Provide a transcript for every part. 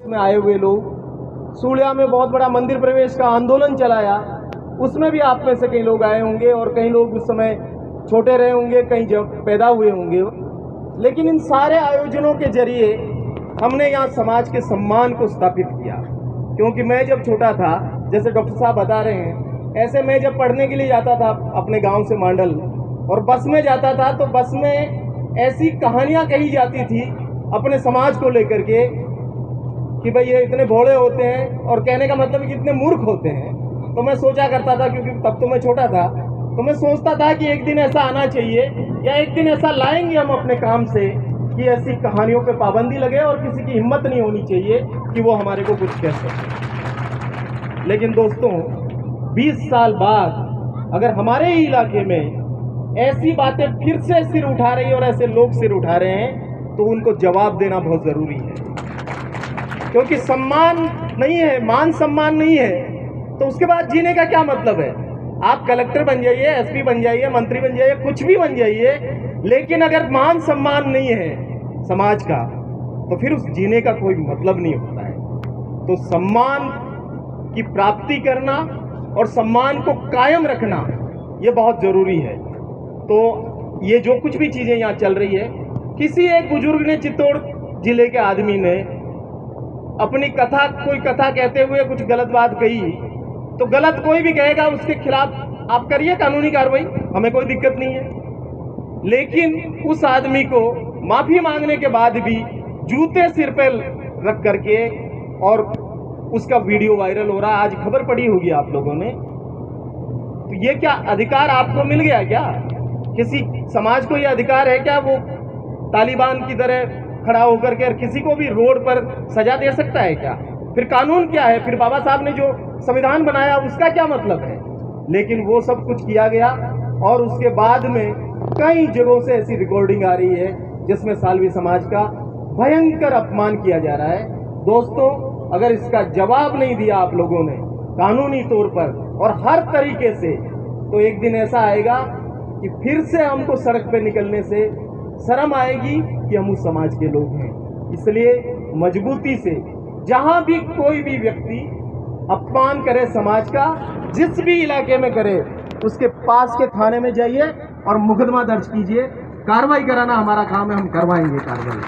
में आए हुए लोग, सूलिया में बहुत बड़ा मंदिर प्रवेश का आंदोलन चलाया, उसमें भी आप में से कई लोग आए होंगे और कई लोग उस समय छोटे रहे होंगे, कई जब पैदा हुए होंगे। लेकिन इन सारे आयोजनों के जरिए हमने यहाँ समाज के सम्मान को स्थापित किया। क्योंकि मैं जब छोटा था, जैसे डॉक्टर साहब बता रहे हैं, ऐसे मैं जब पढ़ने के लिए जाता था अपने गांव से मांडल और बस में जाता था, तो बस में ऐसी कहानियाँ कही जाती थी अपने समाज को लेकर के कि भाई ये इतने भोले होते हैं, और कहने का मतलब कि इतने मूर्ख होते हैं। तो मैं सोचा करता था, क्योंकि तब तो मैं छोटा था, तो मैं सोचता था कि एक दिन ऐसा आना चाहिए या एक दिन ऐसा लाएंगे हम अपने काम से कि ऐसी कहानियों पे पाबंदी लगे और किसी की हिम्मत नहीं होनी चाहिए कि वो हमारे को कुछ कह सके। लेकिन दोस्तों, 20 साल बाद अगर हमारे ही इलाके में ऐसी बातें फिर से सिर उठा रही है और ऐसे लोग सिर उठा रहे हैं, तो उनको जवाब देना बहुत जरूरी है। क्योंकि सम्मान नहीं है, मान सम्मान नहीं है, तो उसके बाद जीने का क्या मतलब है? आप कलेक्टर बन जाइए, एसपी बन जाइए, मंत्री बन जाइए, कुछ भी बन जाइए, लेकिन अगर मान सम्मान नहीं है समाज का, तो फिर उस जीने का कोई मतलब नहीं होता है। तो सम्मान की प्राप्ति करना और सम्मान को कायम रखना, ये बहुत जरूरी है। तो ये जो कुछ भी चीजें यहाँ चल रही है, किसी एक बुजुर्ग ने, चित्तौड़ जिले के आदमी ने अपनी कथा, कोई कथा कहते हुए कुछ गलत बात कही, तो गलत कोई भी कहेगा उसके खिलाफ आप करिए कानूनी कार्रवाई, हमें कोई दिक्कत नहीं है। लेकिन उस आदमी को माफी मांगने के बाद भी जूते सिर पर रख करके, और उसका वीडियो वायरल हो रहा है, आज खबर पड़ी होगी आप लोगों ने। तो ये क्या अधिकार आपको मिल गया क्या? किसी समाज को ये अधिकार है क्या वो तालिबान की तरह खड़ा होकर के किसी को भी रोड पर सजा दे सकता है क्या? फिर कानून क्या है? फिर बाबा साहब ने जो संविधान बनाया उसका क्या मतलब है? लेकिन वो सब कुछ किया गया, और उसके बाद में कई जगहों से ऐसी रिकॉर्डिंग आ रही है जिसमें सालवी समाज का भयंकर अपमान किया जा रहा है। दोस्तों, अगर इसका जवाब नहीं दिया आप लोगों ने कानूनी तौर पर और हर तरीके से, तो एक दिन ऐसा आएगा कि फिर से हमको सड़क पे निकलने से शर्म आएगी कि हम उस समाज के लोग हैं। इसलिए मजबूती से जहां भी कोई भी व्यक्ति अपमान करे समाज का, जिस भी इलाके में करे, उसके पास के थाने में जाइए और मुकदमा दर्ज कीजिए। कार्रवाई कराना हमारा काम है, हम करवाएंगे कार्रवाई,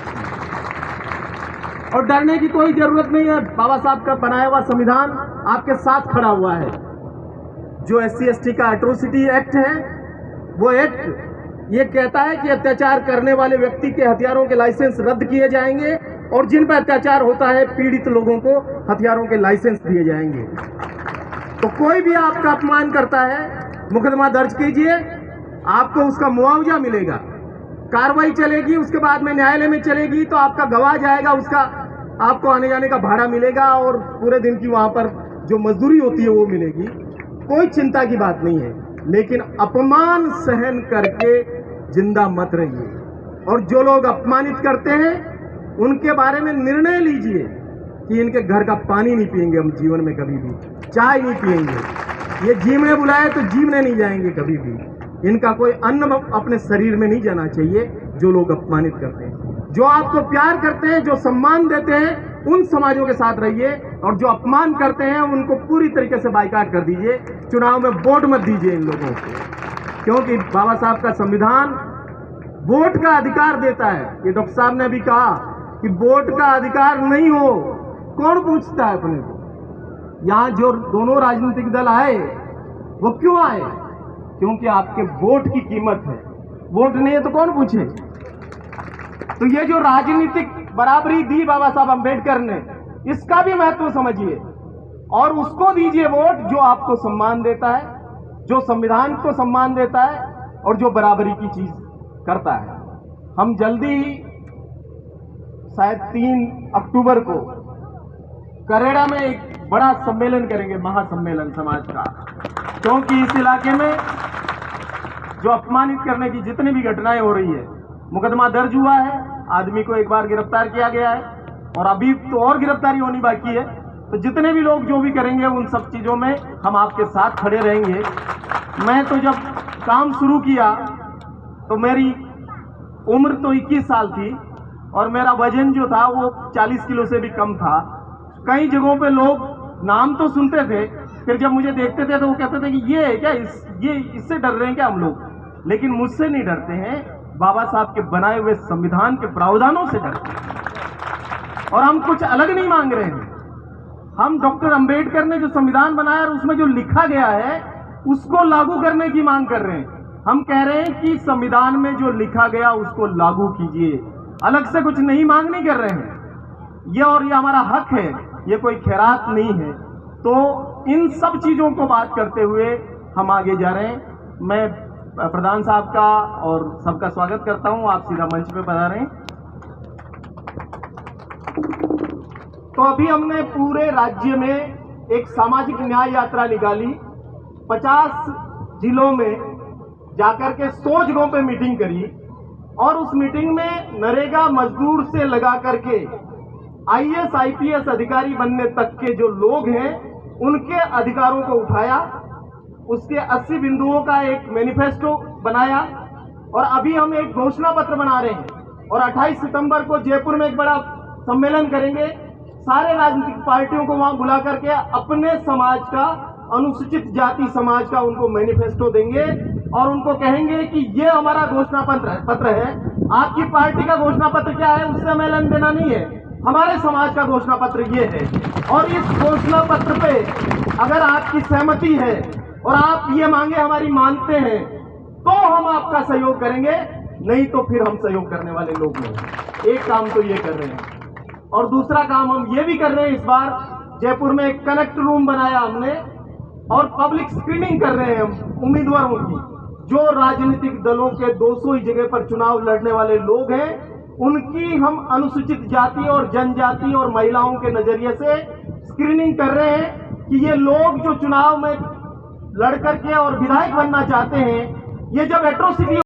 और डरने की कोई जरूरत नहीं है। बाबा साहब का बनाया हुआ संविधान आपके साथ खड़ा हुआ है। जो SC/ST का एट्रोसिटी एक्ट है, वो एक्ट ये कहता है कि अत्याचार करने वाले व्यक्ति के हथियारों के लाइसेंस रद्द किए जाएंगे, और जिन पर अत्याचार होता है पीड़ित लोगों को हथियारों के लाइसेंस दिए जाएंगे। तो कोई भी आपका अपमान करता है, मुकदमा दर्ज कीजिए, आपको उसका मुआवजा मिलेगा, कार्रवाई चलेगी, उसके बाद में न्यायालय में चलेगी, तो आपका गवाह जाएगा, उसका आपको आने जाने का भाड़ा मिलेगा, और पूरे दिन की वहां पर जो मजदूरी होती है वो मिलेगी। कोई चिंता की बात नहीं है। लेकिन अपमान सहन करके जिंदा मत रहिए, और जो लोग अपमानित करते हैं उनके बारे में निर्णय लीजिए कि इनके घर का पानी नहीं पिएंगे हम जीवन में, कभी भी चाय नहीं पिएंगे, ये जीवने बुलाए तो जीवने नहीं जाएंगे कभी भी। इनका कोई अन्न अपने शरीर में नहीं जाना चाहिए। जो लोग अपमानित करते हैं, जो आपको प्यार करते हैं, जो सम्मान देते हैं, उन समाजों के साथ रहिए, और जो अपमान करते हैं उनको पूरी तरीके से बाइकाट कर दीजिए। चुनाव में वोट मत दीजिए इन लोगों को, क्योंकि बाबा साहब का संविधान वोट का अधिकार देता है। ये डॉक्टर साहब ने अभी कहा कि वोट का अधिकार नहीं हो, कौन पूछता है अपने को? यहां जो दोनों राजनीतिक दल आए, वो क्यों आए? क्योंकि आपके वोट की कीमत है। वोट नहीं है तो कौन पूछे? तो ये जो राजनीतिक बराबरी दी बाबा साहब अंबेडकर ने, इसका भी महत्व समझिए, और उसको दीजिए वोट जो आपको सम्मान देता है, जो संविधान को सम्मान देता है, और जो बराबरी की चीज करता है। हम जल्दी ही शायद 3 अक्टूबर को करेड़ा में एक बड़ा सम्मेलन करेंगे, महासम्मेलन समाज का, क्योंकि इस इलाके में जो अपमानित करने की जितनी भी घटनाएं हो रही है, मुकदमा दर्ज हुआ है, आदमी को एक बार गिरफ्तार किया गया है, और अभी तो और गिरफ्तारी होनी बाकी है। तो जितने भी लोग जो भी करेंगे उन सब चीजों में हम आपके साथ खड़े रहेंगे। मैं तो जब काम शुरू किया तो मेरी उम्र तो 21 साल थी, और मेरा वजन जो था वो 40 किलो से भी कम था। कई जगहों पे लोग नाम तो सुनते थे, फिर जब मुझे देखते थे तो वो कहते थे कि ये है क्या, ये इससे डर रहे हैं क्या हम लोग। लेकिन मुझसे नहीं डरते हैं, बाबा साहब के बनाए हुए संविधान के प्रावधानों से डरते हैं। और हम कुछ अलग नहीं मांग रहे हैं, हम डॉक्टर अंबेडकर ने जो संविधान बनाया और उसमें जो लिखा गया है उसको लागू करने की मांग कर रहे हैं। हम कह रहे हैं कि संविधान में जो लिखा गया उसको लागू कीजिए, अलग से कुछ नहीं मांग नहीं कर रहे हैं। ये और ये हमारा हक है, ये कोई खैरात नहीं है। तो इन सब चीजों को बात करते हुए हम आगे जा रहे हैं। मैं प्रधान साहब का और सबका स्वागत करता हूं, आप सीधा मंच पे पधारें। तो अभी हमने पूरे राज्य में एक सामाजिक न्याय यात्रा निकाली, 50 जिलों में जाकर के 100 जगहों पे मीटिंग करी और उस मीटिंग में नरेगा मजदूर से लगा करके आईएएस आईपीएस अधिकारी बनने तक के जो लोग हैं उनके अधिकारों को उठाया, उसके 80 बिंदुओं का एक मैनिफेस्टो बनाया और अभी हम एक घोषणा पत्र बना रहे हैं और 28 सितंबर को जयपुर में एक बड़ा सम्मेलन करेंगे। सारे राजनीतिक पार्टियों को वहां बुला करके अपने समाज का, अनुसूचित जाति समाज का उनको मैनिफेस्टो देंगे और उनको कहेंगे कि ये हमारा घोषणा पत्र है। आपकी पार्टी का घोषणा पत्र क्या है उससे हमें लेना देना नहीं है, हमारे समाज का घोषणा पत्र ये है। और इस घोषणा पत्र पे अगर आपकी सहमति है और आप ये मांगे हमारी मानते हैं तो हम आपका सहयोग करेंगे, नहीं तो फिर हम सहयोग करने वाले लोग नहीं। एक काम तो ये कर रहे हैं और दूसरा काम हम ये भी कर रहे हैं, इस बार जयपुर में एक कनेक्ट रूम बनाया हमने और पब्लिक स्क्रीनिंग कर रहे हैं हम उम्मीदवारों की। जो राजनीतिक दलों के 200 ही जगह पर चुनाव लड़ने वाले लोग हैं उनकी हम अनुसूचित जाति और जनजाति और महिलाओं के नजरिए से स्क्रीनिंग कर रहे हैं कि ये लोग जो चुनाव में लड़ करके और विधायक बनना चाहते हैं, ये जब एट्रोसिटी